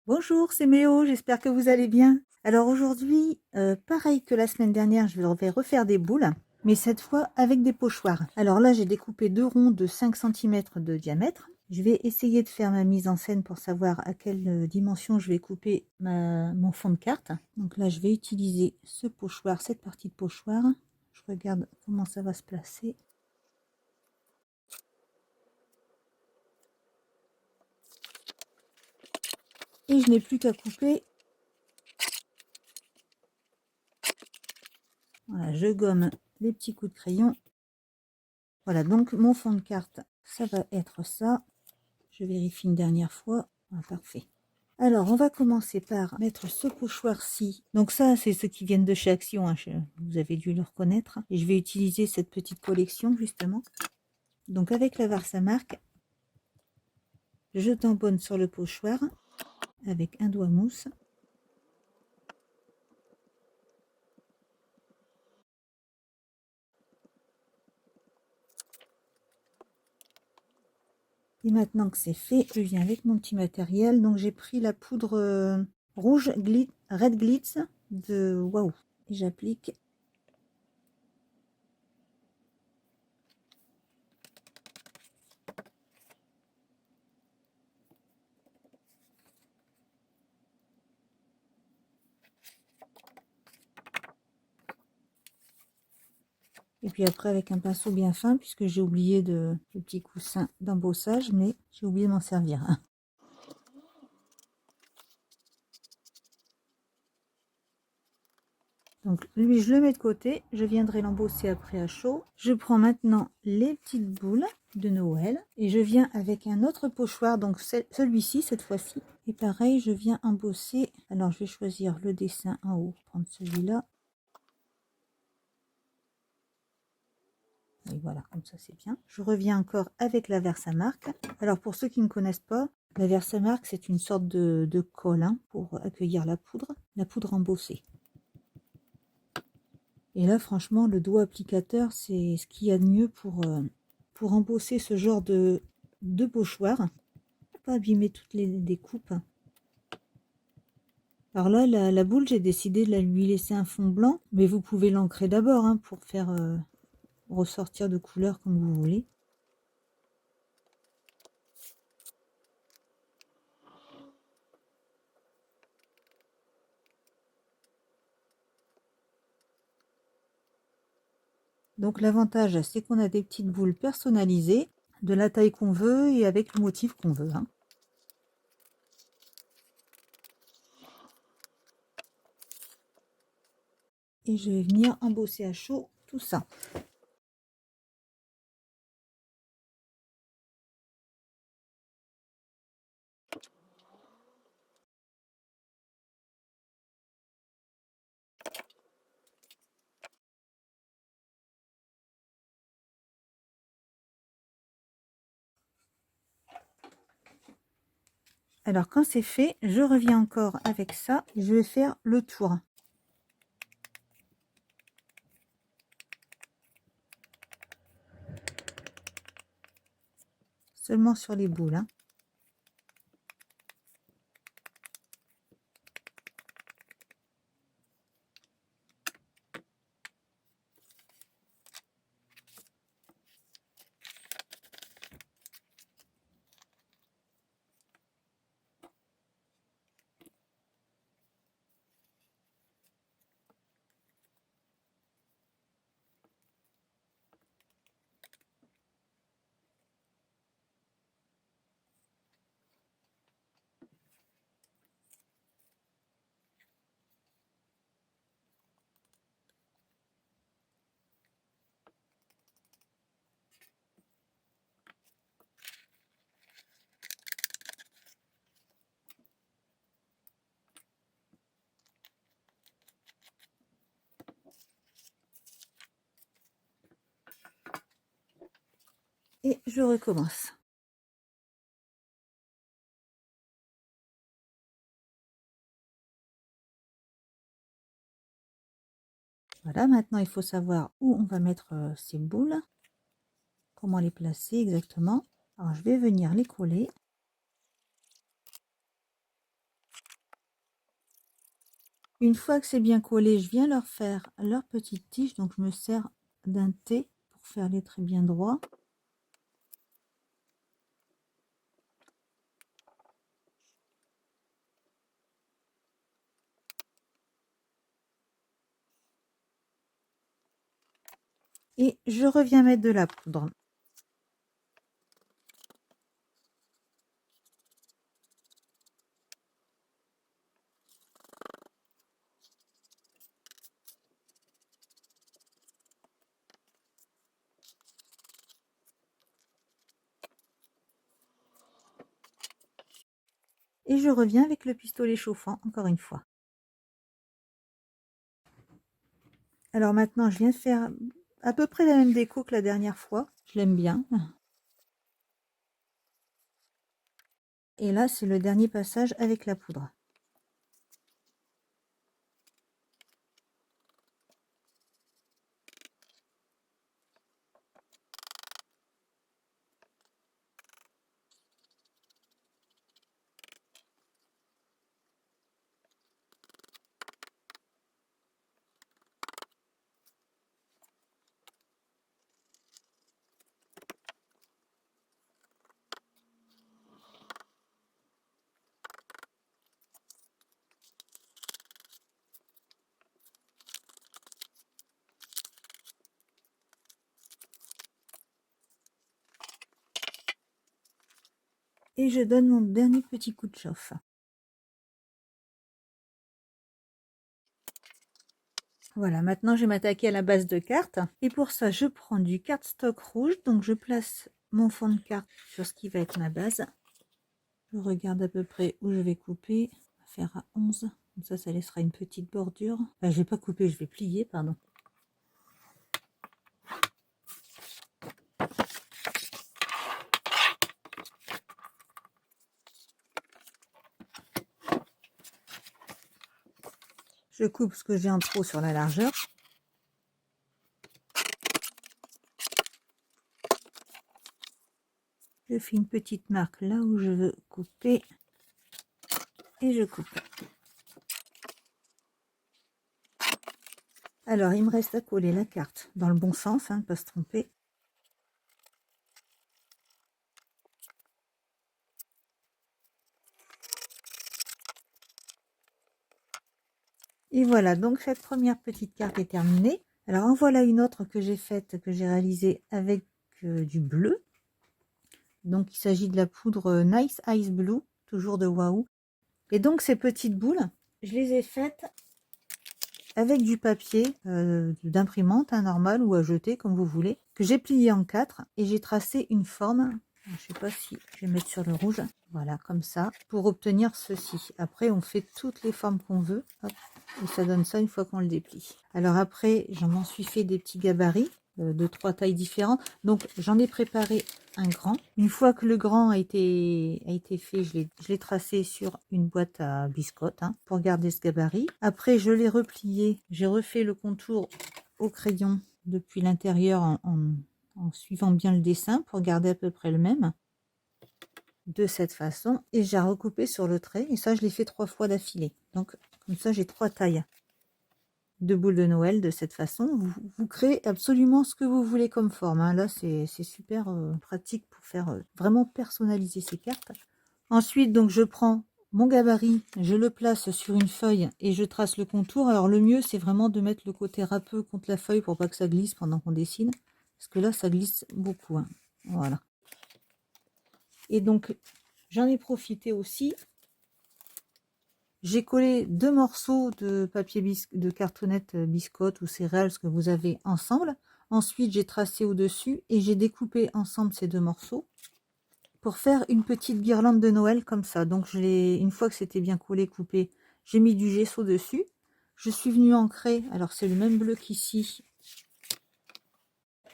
Bonjour, c'est Méo, j'espère que vous allez bien. Alors aujourd'hui, pareil que la semaine dernière, je vais refaire des boules, mais cette fois avec des pochoirs. Alors là, j'ai découpé 2 ronds de 5 centimètres de diamètre. Je vais essayer de faire ma mise en scène pour savoir à quelle dimension je vais couper mon fond de carte. Donc là, je vais utiliser ce pochoir, cette partie de pochoir. Je regarde comment ça va se placer. Et je n'ai plus qu'à couper. Voilà, je gomme les petits coups de crayon. Voilà, donc mon fond de carte, ça va être ça. Je vérifie une dernière fois. Ah, parfait. Alors, on va commencer par mettre ce pochoir-ci. Donc ça, c'est ceux qui viennent de chez Action, hein, vous avez dû le reconnaître. Et je vais utiliser cette petite collection, justement. Donc avec la Versamark, je tamponne sur le pochoir avec un doigt mousse. Et maintenant que c'est fait, je viens avec mon petit matériel. Donc j'ai pris la poudre rouge Red Glitz de Waouh. Et j'applique. Et puis après avec un pinceau bien fin, puisque j'ai oublié le petit coussin d'embossage, mais j'ai oublié de m'en servir. Donc lui, je le mets de côté. Je viendrai l'embosser après à chaud. Je prends maintenant les petites boules de Noël et je viens avec un autre pochoir, donc celui-ci cette fois-ci. Et pareil, je viens embosser. Alors je vais choisir le dessin en haut, prendre celui-là. Et voilà, comme ça c'est bien. Je reviens encore avec la Versamark. Alors pour ceux qui ne connaissent pas, la Versamark c'est une sorte de colle pour accueillir la poudre embossée. Et là franchement le doigt applicateur c'est ce qu'il y a de mieux pour embosser ce genre de pochoir. Pour pas abîmer toutes les découpes. Alors là la boule j'ai décidé de lui laisser un fond blanc, mais vous pouvez l'ancrer d'abord pour faire ressortir de couleur comme vous voulez. Donc l'avantage, c'est qu'on a des petites boules personnalisées, de la taille qu'on veut et avec le motif qu'on veut. Et je vais venir embosser à chaud tout ça. Alors quand c'est fait, je reviens encore avec ça. Et je vais faire le tour. Seulement sur les boules. Et je recommence. Voilà, maintenant il faut savoir où on va mettre ces boules. Comment les placer exactement. Alors je vais venir les coller. Une fois que c'est bien collé, je viens leur faire leur petite tige. Donc je me sers d'un thé pour faire les traits bien droits. Et je reviens mettre de la poudre. Et je reviens avec le pistolet chauffant, encore une fois. Alors maintenant, je viens de faire à peu près la même déco que la dernière fois. Je l'aime bien. Et là, c'est le dernier passage avec la poudre. Et je donne mon dernier petit coup de chauffe. Voilà, maintenant je vais m'attaquer à la base de carte. Et pour ça, je prends du cardstock rouge. Donc je place mon fond de carte sur ce qui va être ma base. Je regarde à peu près où je vais couper. On va faire à 11. Comme ça laissera une petite bordure. Enfin, je vais pas couper, je vais plier, pardon. Je coupe ce que j'ai en trop sur la largeur. Je fais une petite marque là où je veux couper. Et je coupe. Alors, il me reste à coller la carte dans le bon sens, hein, ne pas se tromper. Et voilà, donc cette première petite carte est terminée. Alors en voilà une autre que j'ai faite, que j'ai réalisée avec du bleu. Donc il s'agit de la poudre Nice Ice Blue, toujours de Wahoo. Et donc ces petites boules, je les ai faites avec du papier d'imprimante, hein, normal ou à jeter comme vous voulez, que j'ai plié en 4 et j'ai tracé une forme. Je ne sais pas si je vais mettre sur le rouge. Voilà, comme ça, pour obtenir ceci. Après, on fait toutes les formes qu'on veut. Hop, et ça donne ça une fois qu'on le déplie. Alors après, j'en suis fait des petits gabarits de 3 tailles différentes. Donc, j'en ai préparé un grand. Une fois que le grand a été fait, je l'ai tracé sur une boîte à biscottes, hein, pour garder ce gabarit. Après, je l'ai replié. J'ai refait le contour au crayon depuis l'intérieur en suivant bien le dessin pour garder à peu près le même. De cette façon. Et j'ai recoupé sur le trait. Et ça, je l'ai fait 3 fois d'affilée. Donc, comme ça, j'ai 3 tailles de boules de Noël de cette façon. Vous créez absolument ce que vous voulez comme forme, hein. Là, c'est super pratique pour faire vraiment personnaliser ces cartes. Ensuite, donc, je prends mon gabarit, je le place sur une feuille et je trace le contour. Alors, le mieux, c'est vraiment de mettre le côté râpeux contre la feuille pour pas que ça glisse pendant qu'on dessine. Parce que là, ça glisse beaucoup, hein. Voilà. Et donc, j'en ai profité aussi. J'ai collé 2 morceaux de papier de cartonnette biscotte ou céréales, ce que vous avez ensemble. Ensuite, j'ai tracé au-dessus et j'ai découpé ensemble ces 2 morceaux pour faire une petite guirlande de Noël comme ça. Donc, une fois que c'était bien collé, coupé, j'ai mis du gesso dessus. Je suis venue ancrer, alors c'est le même bleu qu'ici.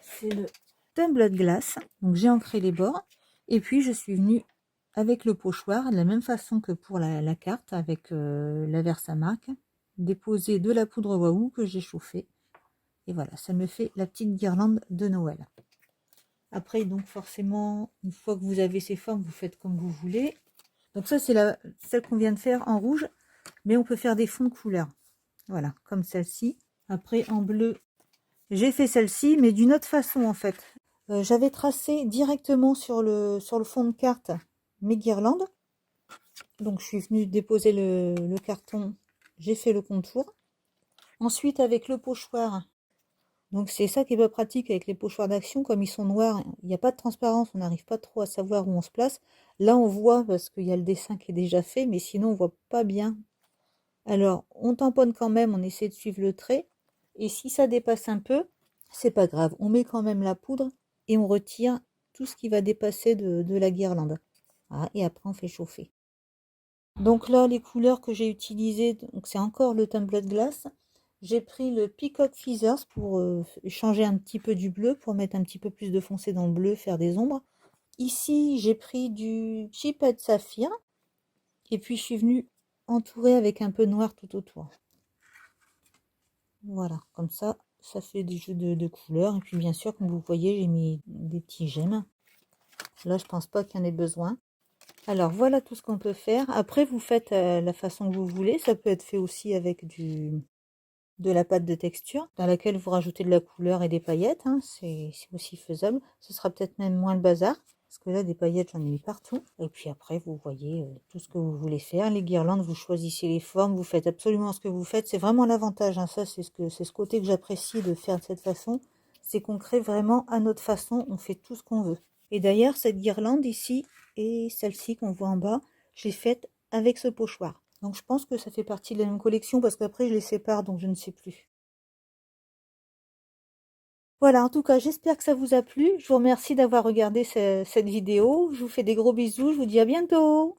C'est le Tumbler Glass. Donc, j'ai ancré les bords. Et puis, je suis venue avec le pochoir, de la même façon que pour la carte, avec la Versamark, déposer de la poudre Wahoo que j'ai chauffée. Et voilà, ça me fait la petite guirlande de Noël. Après, donc forcément, une fois que vous avez ces formes, vous faites comme vous voulez. Donc ça, c'est celle qu'on vient de faire en rouge, mais on peut faire des fonds de couleur. Voilà, comme celle-ci. Après, en bleu, j'ai fait celle-ci, mais d'une autre façon, en fait. J'avais tracé directement sur le fond de carte mes guirlandes. Donc, je suis venue déposer le carton. J'ai fait le contour. Ensuite, avec le pochoir, donc c'est ça qui est pas pratique avec les pochoirs d'Action, comme ils sont noirs, il n'y a pas de transparence, on n'arrive pas trop à savoir où on se place. Là, on voit parce qu'il y a le dessin qui est déjà fait, mais sinon, on voit pas bien. Alors, on tamponne quand même, on essaie de suivre le trait. Et si ça dépasse un peu, c'est pas grave. On met quand même la poudre et on retire tout ce qui va dépasser de la guirlande. Voilà, et après, on fait chauffer. Donc là, les couleurs que j'ai utilisées, c'est encore le tumbler de glace. J'ai pris le Peacock Feathers pour changer un petit peu du bleu, pour mettre un petit peu plus de foncé dans le bleu, faire des ombres. Ici, j'ai pris du Chipped Saphir. Et puis, je suis venue entourer avec un peu de noir tout autour. Voilà, comme ça fait des jeux de couleurs. Et puis, bien sûr, comme vous voyez, j'ai mis des petits gemmes. Là, je pense pas qu'il y en ait besoin. Alors, voilà tout ce qu'on peut faire. Après, vous faites la façon que vous voulez. Ça peut être fait aussi avec de la pâte de texture dans laquelle vous rajoutez de la couleur et des paillettes, hein, c'est aussi faisable. Ce sera peut-être même moins le bazar, parce que là, des paillettes, j'en ai mis partout. Et puis après, vous voyez tout ce que vous voulez faire. Les guirlandes, vous choisissez les formes, vous faites absolument ce que vous faites. C'est vraiment l'avantage, hein, ça, c'est ce côté que j'apprécie de faire de cette façon. C'est qu'on crée vraiment à notre façon, on fait tout ce qu'on veut. Et d'ailleurs, cette guirlande ici, et celle-ci qu'on voit en bas, je l'ai faite avec ce pochoir. Donc je pense que ça fait partie de la même collection parce qu'après je les sépare, donc je ne sais plus. Voilà, en tout cas, j'espère que ça vous a plu. Je vous remercie d'avoir regardé cette vidéo. Je vous fais des gros bisous. Je vous dis à bientôt.